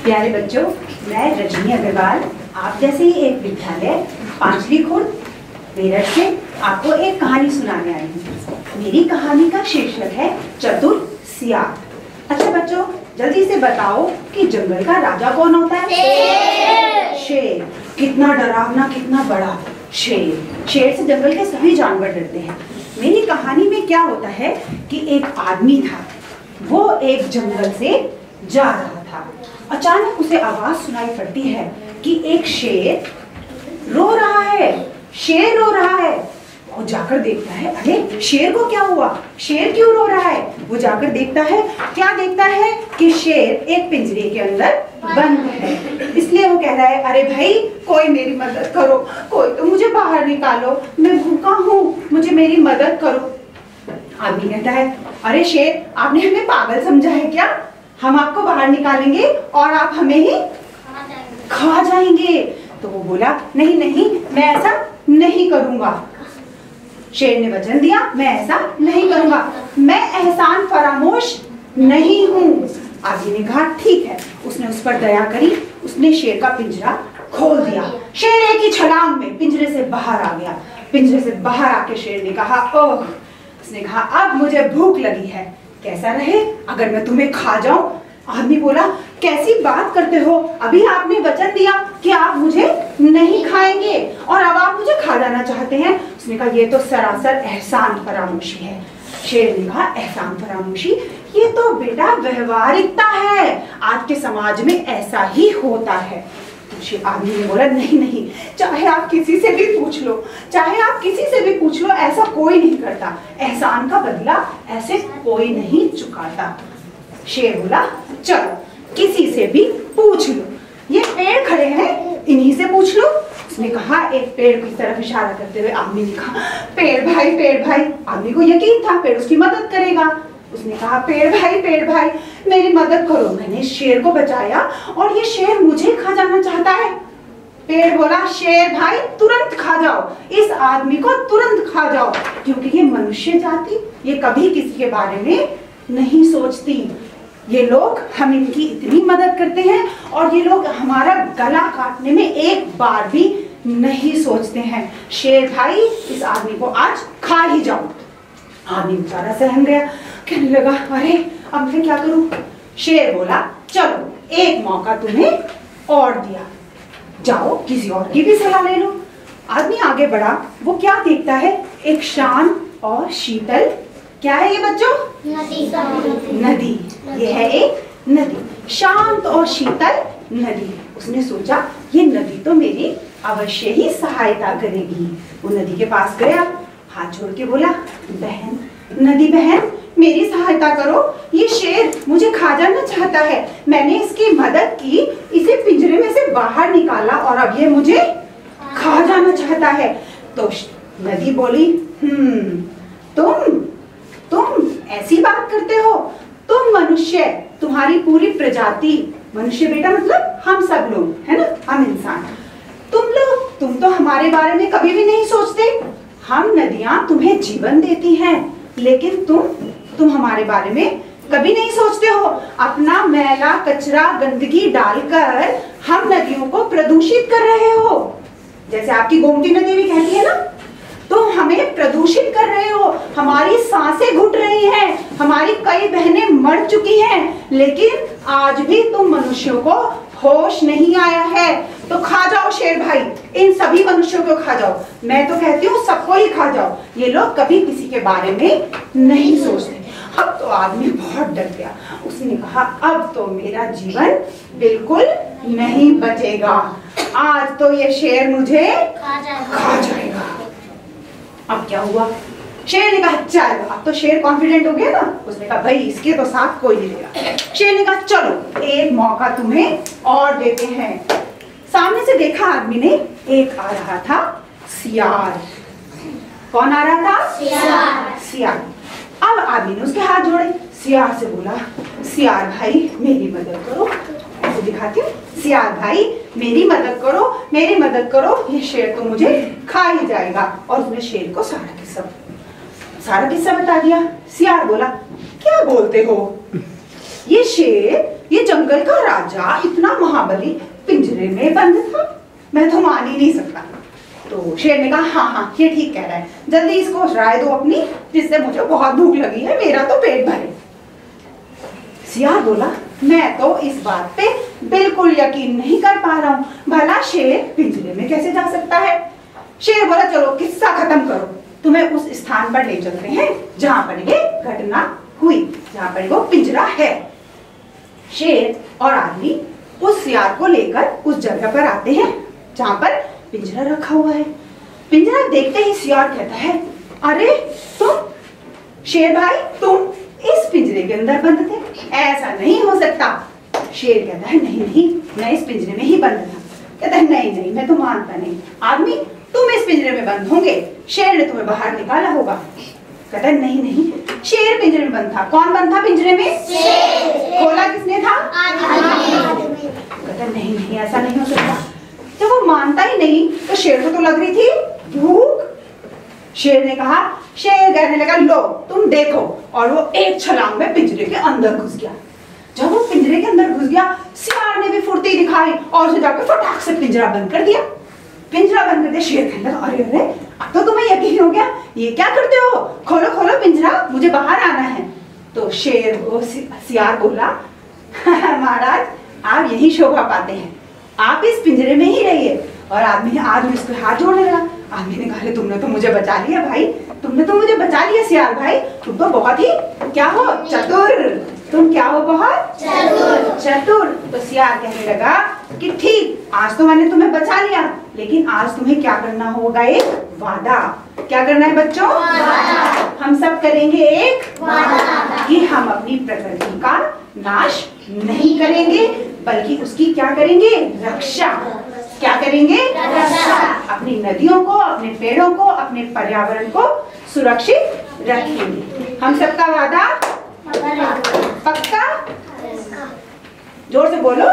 प्यारे बच्चों, मैं रजनी अग्रवाल आप जैसे ही एक विद्यालय पांचली खुर्द मेरठ से आपको एक कहानी सुनाने आई हूँ। मेरी कहानी का शीर्षक है चतुर सियार। अच्छा बच्चों, जल्दी से बताओ कि जंगल का राजा कौन होता है? शेर। शेर। कितना डरावना, कितना बड़ा शेर। शेर से जंगल के सभी जानवर डरते हैं। मेरी कहानी में क्या होता है कि एक आदमी था, वो एक जंगल से जा रहा था। अचानक उसे आवाज सुनाई पड़ती है कि एक शेर रो रहा है। शेर रो रहा है। वो जाकर देखता है, अरे शेर को क्या हुआ, शेर क्यों रो रहा है? वो जाकर देखता है, क्या देखता है कि शेर एक पिंजरे के अंदर बंद है। इसलिए वो कह रहा है, अरे भाई कोई मेरी मदद करो, कोई तो मुझे बाहर निकालो, मैं भूखा हूँ, मुझे मेरी मदद करो। आदमी कहता है, अरे शेर आपने हमें पागल समझा है क्या? हम आपको बाहर निकालेंगे और आप हमें ही खा जाएंगे। तो वो बोला, नहीं नहीं, मैं ऐसा नहीं करूंगा। शेर ने वचन दिया, मैं ऐसा नहीं करूंगा, मैं एहसान फरामोश नहीं हूँ। आदमी ने कहा, ठीक है। उसने उस पर दया करी, उसने शेर का पिंजरा खोल दिया। शेर एक ही छलांग में पिंजरे से बाहर आ गया। पिंजरे से बाहर आके शेर ने कहा, ओह, उसने कहा, अब मुझे भूख लगी है, कैसा रहे अगर मैं तुम्हें खा जाऊं? आदमी बोला, कैसी बात करते हो, अभी आपने वचन दिया कि आप मुझे नहीं खाएंगे और अब आप मुझे खा जाना चाहते हैं। उसने कहा, ये तो सरासर एहसान फरामोशी है। शेर ने कहा, एहसान फरामोशी? ये तो बेटा व्यवहारिकता है, आज के समाज में ऐसा ही होता है। आदमी ने बोला, नहीं नहीं, चाहे आप किसी से भी पूछ लो, चाहे आप किसी से भी पूछ लो, ऐसा कोई नहीं करता। एहसान का बदला ऐसे कोई नहीं चुकाता। शेर बोला, चलो किसी से भी पूछ लो, ये पेड़ खड़े हैं, इन्हीं से पूछ लो। उसने कहा, एक पेड़ की तरफ इशारा करते हुए आदमी ने कहा, पेड़ भाई, पेड़ भाई। आदमी को यकीन था पेड़ उसकी मदद करेगा। उसने कहा, पेड़ भाई मेरी मदद करो, मैंने शेर को बचाया और ये शेर मुझे खा जाना चाहता है। पेड़ बोला, शेर भाई तुरंत खा जाओ, इस आदमी को तुरंत खा जाओ, क्योंकि ये मनुष्य जाति ये कभी किसी के बारे में नहीं सोचती। ये लोग हम इनकी इतनी मदद करते हैं और ये लोग हमारा गला काटने में एक बार भी नहीं सोचते हैं। शेर भाई इस आदमी को आज खा ही जाओ। आदमी बेचारा सहम गया, कहने लगा, अरे अब मैं क्या करूं? शेर बोला, चलो एक मौका तुम्हें और दिया, जाओ किसी और की भी सलाह ले लो। आदमी आगे बढ़ा। वो क्या देखता है? एक शांत और शीतल, क्या है ये बच्चों? नदी। ये है एक नदी, शांत और शीतल नदी। उसने सोचा, ये नदी तो मेरी अवश्य ही सहायता करेगी। वो नदी के पास गया, हाथ जोड़ के बोला, बहन, नदी बहन मेरी सहायता करो, ये शेर मुझे खा जाना चाहता है, मैंने इसकी मदद की, इसे पिंजरे में से बाहर निकाला और अब ये मुझे खा जाना चाहता है। तो नदी बोली, तुम ऐसी बात करते हो? तुम मनुष्य, तुम्हारी पूरी प्रजाति, मनुष्य बेटा मतलब हम सब लोग, है ना, हम इंसान, तुम तो हमारे बारे में कभी भी नहीं सोचते। हम नदियां तुम्हें जीवन देती हैं, लेकिन तुम हमारे बारे में कभी नहीं सोचते हो। अपना मैला कचरा गंदगी डालकर हम नदियों को प्रदूषित कर रहे हो। जैसे आपकी गोमती नदी भी कहती है ना, तुम हमें प्रदूषित कर रहे हो, हमारी सांसें घुट रही हैं, हमारी कई बहनें मर चुकी हैं, लेकिन आज भी तुम मनुष्यों को होश नहीं आया है। तो खा जाओ शेर भाई, इन सभी मनुष्यों को खा जाओ। मैं तो कहती हूँ सबको ही खा जाओ, ये लोग कभी किसी के बारे में नहीं सोचते। अब तो आदमी बहुत डर गया। उसने कहा, अब तो मेरा जीवन बिल्कुल नहीं बचेगा, आज तो ये शेर मुझे खा जाएगा। अब क्या हुआ? शेर ने कहा, चल, अब तो शेर कॉन्फिडेंट हो गया ना। उसने कहा, भाई इसके तो साथ कोई नहीं लेगा। शेर ने कहा, चलो एक मौका तुम्हें और देते हैं। सामने से देखा आदमी ने, एक आ रहा था सियार। कौन आ रहा था? सियार। अब आदमी ने उसके हाथ जोड़े, सियार से बोला, सियार भाई मेरी मदद करो। ऐसे दिखाती हूँ, सियार भाई मेरी मदद करो, मेरी मदद करो, ये शेर तो मुझे खा ही जाएगा। और उसने शेर को सारा किस्सा बता दिया। सियार बोला, क्या बोलते हो? ये शेर, ये जंगल का राजा, इतना महाबली पिंजरे में बंद था, मैं तो मान ही नहीं सकता। तो शेर ने कहा हाँ हाँ ये ठीक कह रहा है, जल्दी इसको राय दो अपनी, जिससे मुझे बहुत भूख लगी है, मेरा तो पेट भरे। सियार बोला मैं तो इस बात पे बिल्कुल यकीन नहीं कर पा रहा हूँ, भला शेर पिंजरे में कैसे जा सकता है। शेर बोला चलो किस्सा खत्म करो, तुम्हें उस स्थान पर ले चलते हैं जहां पर ये घटना हुई, जहां पर वो पिंजरा है। शेर और आदमी उस सियार को लेकर उस जगह पर आते हैं जहां पर पिंजरा रखा हुआ है। पिंजरा देखते ही सियार कहता है अरे तुम शेर भाई, तुम इस पिंजरे के अंदर बंद थे, ऐसा नहीं हो सकता। शेर कहता है नहीं नहीं मैं इस पिंजरे में ही बंद था। कहता है नहीं नहीं मैं तो मानता नहीं, आदमी तुम इस पिंजरे में बंद होंगे, शेर ने तुम्हें बाहर निकाला होगा। कहता है नहीं नहीं शेर पिंजरे में बंद था। कौन बंद था पिंजरे में? शेर। खोला किसने था? आदमी। कहता नहीं नहीं ऐसा नहीं हो सकता। जब वो मानता ही नहीं तो शेर को तो लग रही थी भूख। शेर ने कहा, शेर कहने लगा लो तुम देखो, और वो एक छलांग में पिंजरे के अंदर घुस गया। जब वो पिंजरे के अंदर घुस गया, सियार ने भी फुर्ती दिखाई और उसे जाकर फटाक से पिंजरा बंद कर दिया। पिंजरा बंद कर दिया। शेर कहने लगा अरे अरे अब तो तुम्हें यकीन हो गया, ये क्या करते हो, खोलो खोलो पिंजरा, मुझे बाहर आना है। तो शेर वो सियार बोला महाराज आप यही शोभा पाते हैं, आप इस पिंजरे में ही रहिए। और आदमी उसको हाथ जोड़ने लगा। आदमी ने कहा तुमने तो मुझे बचा लिया भाई, तुमने तो मुझे बचा लिया सियार भाई, तुम तो बहुत ही क्या हो चतुर, तुम क्या हो बहुत चतुर। तो सियार कहने लगा कि ठीक आज तो मैंने तुम्हें बचा लिया, लेकिन आज तुम्हें क्या करना होगा, एक वादा। क्या करना है बच्चों? हम सब करेंगे एक वादा कि हम अपनी प्रकृति का नाश नहीं करेंगे, बल्कि उसकी क्या करेंगे, रक्षा। क्या करेंगे? रक्षा। अपनी नदियों को, अपने पेड़ों को, अपने पर्यावरण को सुरक्षित रखेंगे। हम सबका वादा पक्का? जोर से बोलो।